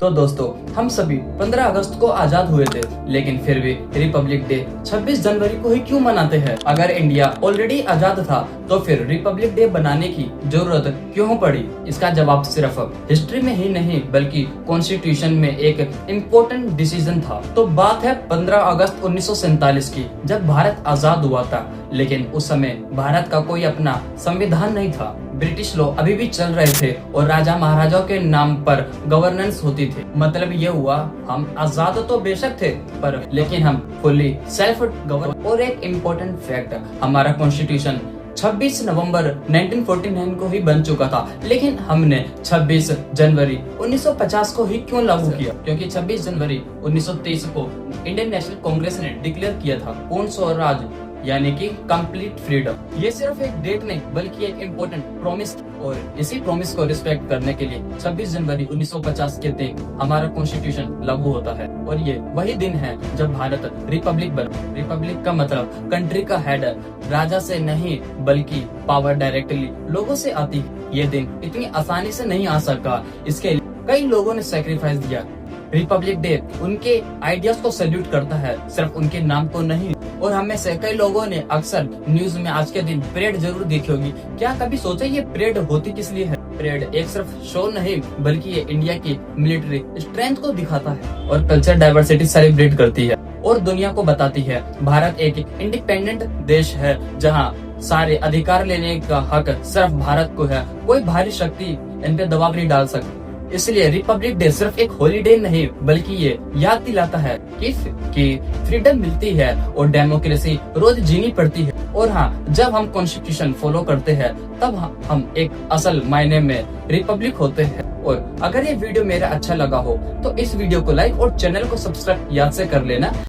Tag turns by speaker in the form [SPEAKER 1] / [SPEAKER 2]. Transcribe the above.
[SPEAKER 1] तो दोस्तों, हम सभी 15 अगस्त को आजाद हुए थे, लेकिन फिर भी रिपब्लिक डे 26 जनवरी को ही क्यों मनाते हैं? अगर इंडिया ऑलरेडी आजाद था तो फिर रिपब्लिक डे बनाने की जरूरत क्यों पड़ी? इसका जवाब सिर्फ हिस्ट्री में ही नहीं बल्कि कॉन्स्टिट्यूशन में एक इम्पोर्टेंट डिसीजन था। तो बात है 15 अगस्त 1947 की, जब भारत आजाद हुआ था। लेकिन उस समय भारत का कोई अपना संविधान नहीं था। ब्रिटिश लॉ अभी भी चल रहे थे और राजा महाराजाओं के नाम पर गवर्नेंस होती थी। मतलब ये हुआ, हम आजाद तो बेशक थे पर लेकिन हम फुली सेल्फ गवर्न। और एक इम्पोर्टेंट फैक्ट, हमारा कॉन्स्टिट्यूशन 26 नवंबर 1949 को ही बन चुका था, लेकिन हमने 26 जनवरी 1950 को ही क्यों लागू किया? क्योंकि 26 जनवरी 1923 को इंडियन नेशनल कांग्रेस ने डिक्लेयर किया था पूर्ण स्वराज यानी कि कंप्लीट फ्रीडम। ये सिर्फ एक डेट नहीं बल्कि एक इम्पोर्टेंट प्रॉमिस, और इसी प्रॉमिस को रिस्पेक्ट करने के लिए 26 जनवरी 1950 के दिन हमारा कॉन्स्टिट्यूशन लागू होता है। और ये वही दिन है जब भारत रिपब्लिक बना। रिपब्लिक का मतलब कंट्री का हेड राजा से नहीं बल्कि पावर डायरेक्टली लोगों से आती है। ये दिन इतनी आसानी से नहीं आ सका, इसके लिए कई लोगों ने सैक्रिफाइस दिया। रिपब्लिक डे उनके आइडियाज को सैल्यूट करता है, सिर्फ उनके नाम को नहीं। और हमें से कई लोगों ने अक्सर न्यूज में आज के दिन परेड जरूर देखी होगी। क्या कभी सोचा ये परेड होती किस लिए है? परेड एक सिर्फ शो नहीं बल्कि ये इंडिया की मिलिट्री स्ट्रेंथ को दिखाता है और कल्चर डाइवर्सिटी सेलिब्रेट करती है और दुनिया को बताती है भारत एक इंडिपेंडेंट देश है जहाँ सारे अधिकार लेने का हक सिर्फ भारत को है। कोई बाहरी शक्ति इन पे दबाव नहीं डाल सकती। इसलिए रिपब्लिक डे सिर्फ एक हॉलीडे नहीं बल्कि ये याद दिलाता है कि फ्रीडम मिलती है और डेमोक्रेसी रोज जीनी पड़ती है। और हाँ, जब हम कॉन्स्टिट्यूशन फॉलो करते हैं तब हम एक असल मायने में रिपब्लिक होते हैं। और अगर ये वीडियो मेरा अच्छा लगा हो तो इस वीडियो को लाइक और चैनल को सब्सक्राइब याद से कर लेना।